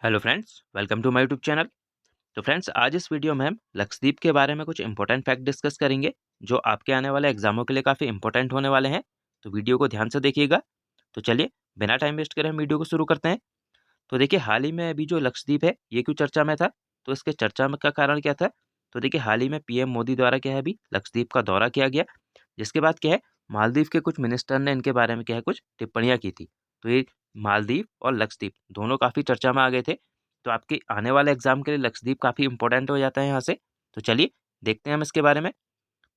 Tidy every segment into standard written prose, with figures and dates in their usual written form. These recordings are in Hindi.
Hello friends, welcome to my YouTube channel. तो फ्रेंड्स, आज इस वीडियो में हम लक्षद्वीप के बारे में कुछ इंपॉर्टेंट फैक्ट डिस्कस करेंगे जो आपके आने वाले एग्जामों के लिए काफ़ी इंपॉर्टेंट होने वाले हैं। तो वीडियो को ध्यान से देखिएगा। तो चलिए, बिना टाइम वेस्ट करे हम वीडियो को शुरू करते हैं। तो देखिए, हाल ही में अभी जो लक्षद्वीप है ये क्यों चर्चा में था, तो इसके चर्चा में का कारण क्या था। तो देखिए, हाल ही में पीएम मोदी द्वारा क्या है, अभी लक्षद्वीप का दौरा किया गया, जिसके बाद क्या है, मालदीव के कुछ मिनिस्टर ने इनके बारे में क्या है, कुछ टिप्पणियां की थी। तो ये मालदीव और लक्षद्वीप दोनों काफ़ी चर्चा में आ गए थे। तो आपके आने वाले एग्जाम के लिए लक्षद्वीप काफ़ी इंपॉर्टेंट हो जाता है यहाँ से। तो चलिए, देखते हैं हम इसके बारे में।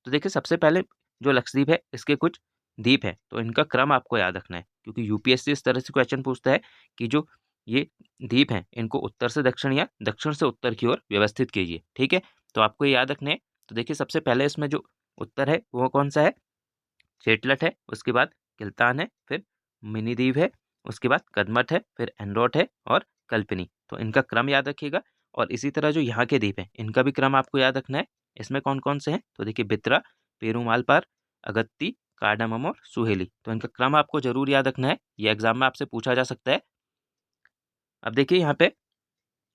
तो देखिए, सबसे पहले जो लक्षद्वीप है इसके कुछ द्वीप हैं, तो इनका क्रम आपको याद रखना है, क्योंकि यूपीएससी इस तरह से क्वेश्चन पूछता है कि जो ये द्वीप हैं इनको उत्तर से दक्षिण या दक्षिण से उत्तर की ओर व्यवस्थित कीजिए। ठीक है, तो आपको ये याद रखने हैं। तो देखिए, सबसे पहले इसमें जो उत्तर है वो कौन सा है, चेटलट है, उसके बाद किल्तान है, फिर मिनीदीव है, उसके बाद कदमत है, फिर एनरोट है और कल्पनी। तो इनका क्रम याद रखिएगा। और इसी तरह जो यहाँ के द्वीप हैं इनका भी क्रम आपको याद रखना है। इसमें कौन कौन से हैं, तो देखिए बित्रा, पेरूमालपार, अगत्ती, कार्डामम और सुहेली। तो इनका क्रम आपको जरूर याद रखना है, ये एग्जाम में आपसे पूछा जा सकता है। अब देखिए, यहाँ पे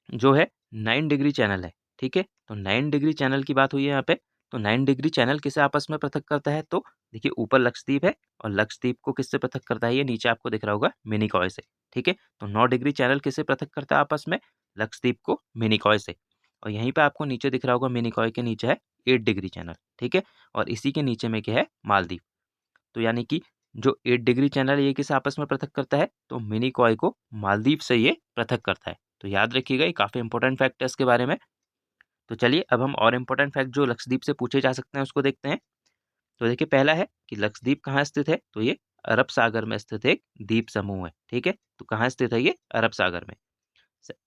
जो है 9 डिग्री चैनल है। ठीक है, तो 9 डिग्री चैनल की बात हुई है यहाँ पे। तो 9 डिग्री चैनल किसे आपस में पृथक करता है, तो देखिए ऊपर लक्षद्वीप है और लक्षद्वीप को किससे पृथक करता है, ये नीचे आपको दिख रहा होगा मिनिकॉय से। ठीक है, तो 9 डिग्री चैनल किसे पृथक करता है आपस में, लक्षद्वीप को मिनिकॉय से। और यहीं पे आपको नीचे दिख रहा होगा मिनिकॉय के नीचे है 8 डिग्री चैनल। ठीक है, और इसी के नीचे में क्या है, मालदीव। तो यानी कि जो 8 डिग्री चैनल है ये किसे आपस में पृथक करता है, तो मिनिकॉय को मालदीव से ये पृथक करता है। तो याद रखिएगा, ये काफ़ी इंपॉर्टेंट फैक्ट है इसके बारे में। तो चलिए, अब हम और इंपॉर्टेंट फैक्ट जो लक्षद्वीप से पूछे जा सकते हैं उसको देखते हैं। तो देखिए, पहला है कि लक्षद्वीप कहाँ स्थित है, तो ये अरब सागर में स्थित एक द्वीप समूह है। ठीक है, तो कहाँ स्थित है, ये अरब सागर में।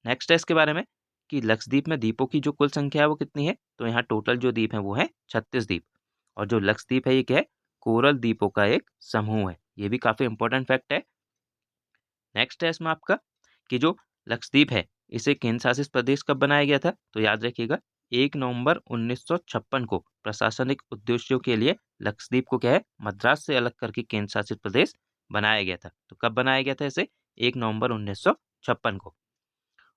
नेक्स्ट है इसके बारे में कि लक्षद्वीप में द्वीपों की जो कुल संख्या है वो कितनी है, तो यहाँ टोटल जो द्वीप है वो है 36 द्वीप। और जो लक्षद्वीप है ये क्या है, कोरल द्वीपों का एक समूह है। ये भी काफी इंपॉर्टेंट फैक्ट है। नेक्स्ट है इसमें आपका कि जो लक्षद्वीप है इसे केंद्र शासित प्रदेश कब बनाया गया था, तो याद रखिएगा 1 नवंबर 1956 को प्रशासनिक उद्देश्यों के लिए लक्षद्वीप को क्या है, मद्रास से अलग करके केंद्र शासित प्रदेश बनाया गया था। तो कब बनाया गया था इसे, 1 नवंबर 1956 को।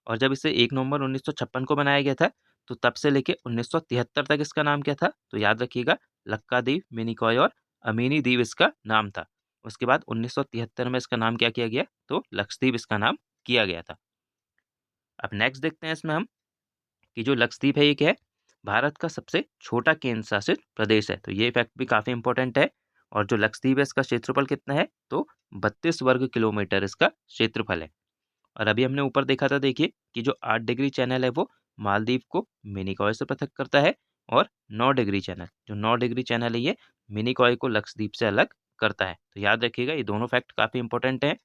और जब इसे 1 नवंबर 1956 को बनाया गया था, तो तब से लेके 1973 तक इसका नाम क्या था, तो याद रखिएगा लक्काद्वीप, मिनिकॉय और अमीनी द्वीप इसका नाम था। उसके बाद 1973 में इसका नाम क्या किया गया, तो लक्षद्वीप इसका नाम किया गया था। अब नेक्स्ट देखते हैं इसमें हम कि जो लक्षद्वीप है ये क्या है, भारत का सबसे छोटा केंद्र शासित प्रदेश है। तो ये फैक्ट भी काफी इंपॉर्टेंट है। और जो लक्षद्वीप है इसका क्षेत्रफल कितना है, तो 32 वर्ग किलोमीटर इसका क्षेत्रफल है। और अभी हमने ऊपर देखा था, देखिए कि जो 8 डिग्री चैनल है वो मालदीव को मिनिकॉय से पृथक करता है। और 9 डिग्री चैनल, जो 9 डिग्री चैनल है ये मिनिकॉय को लक्षद्वीप से अलग करता है। तो याद रखिएगा, ये दोनों फैक्ट काफी इंपॉर्टेंट हैं।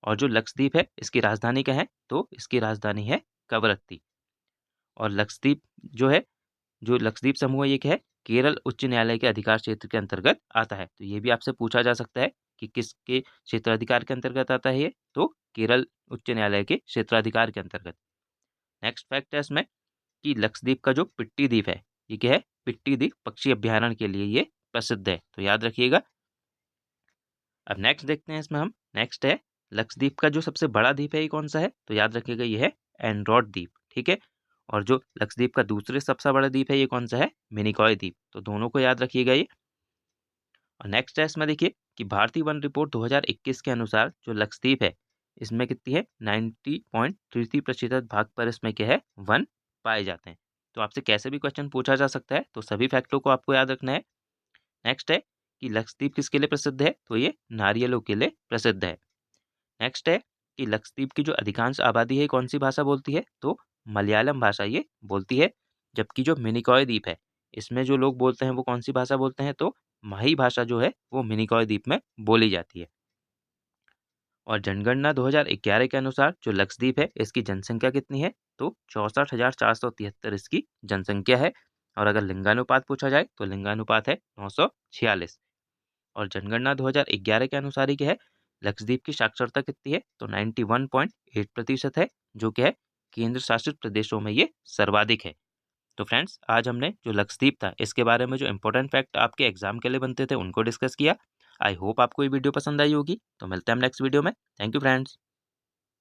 और जो लक्षद्वीप है इसकी राजधानी क्या है, तो इसकी राजधानी है कवरत्ती। और लक्षद्वीप जो है, जो लक्षद्वीप समूह है ये क्या है, केरल उच्च न्यायालय के अधिकार क्षेत्र के अंतर्गत आता है। तो ये भी आपसे पूछा जा सकता है कि किसके क्षेत्राधिकार के अंतर्गत आता है ये, तो केरल उच्च न्यायालय के क्षेत्राधिकार के अंतर्गत। नेक्स्ट फैक्ट है इसमें कि लक्षद्वीप का जो पिट्टी द्वीप है ये क्या है, पिट्टी द्वीप पक्षी अभ्यारण्य के लिए ये प्रसिद्ध है। तो याद रखिएगा। अब नेक्स्ट देखते हैं इसमें हम। नेक्स्ट है लक्षद्वीप का जो सबसे बड़ा द्वीप है ये कौन सा है, तो याद रखिएगा ये है एंड्रोट द्वीप। ठीक है, और जो लक्षद्वीप का दूसरे सबसे बड़ा द्वीप है ये कौन सा है, मिनिकॉय द्वीप। तो दोनों को याद रखिएगा ये। और नेक्स्ट है इसमें देखिए कि भारतीय वन रिपोर्ट 2021 के अनुसार जो लक्षद्वीप है इसमें कितनी है, 90.33% भाग पर इसमें क्या है, वन पाए जाते हैं। तो आपसे कैसे भी क्वेश्चन पूछा जा सकता है, तो सभी फैक्टों को आपको याद रखना है। नेक्स्ट है कि लक्षद्वीप किसके लिए प्रसिद्ध है, तो ये नारियलों के लिए प्रसिद्ध है। नेक्स्ट है कि लक्षद्वीप की जो अधिकांश आबादी है कौन सी भाषा बोलती है, तो मलयालम भाषा ये बोलती है। जबकि जो मिनिकॉय द्वीप है इसमें जो लोग बोलते हैं वो कौन सी भाषा बोलते हैं, तो माही भाषा जो है वो मिनिकॉय द्वीप में बोली जाती है। और जनगणना 2011 के अनुसार जो लक्षद्वीप है इसकी जनसंख्या कितनी है, तो 64,473 इसकी जनसंख्या है। और अगर लिंगानुपात पूछा जाए तो लिंगानुपात है 946। और जनगणना 2011 के अनुसार ही क्या है, लक्षद्वीप की साक्षरता कितनी है, तो 91.8% है, जो क्या है केंद्र शासित प्रदेशों में ये सर्वाधिक है। तो फ्रेंड्स, आज हमने जो लक्षद्वीप था इसके बारे में जो इंपॉर्टेंट फैक्ट आपके एग्जाम के लिए बनते थे उनको डिस्कस किया। आई होप आपको ये वीडियो पसंद आई होगी। तो मिलते हैं हम नेक्स्ट वीडियो में। Thank you friends.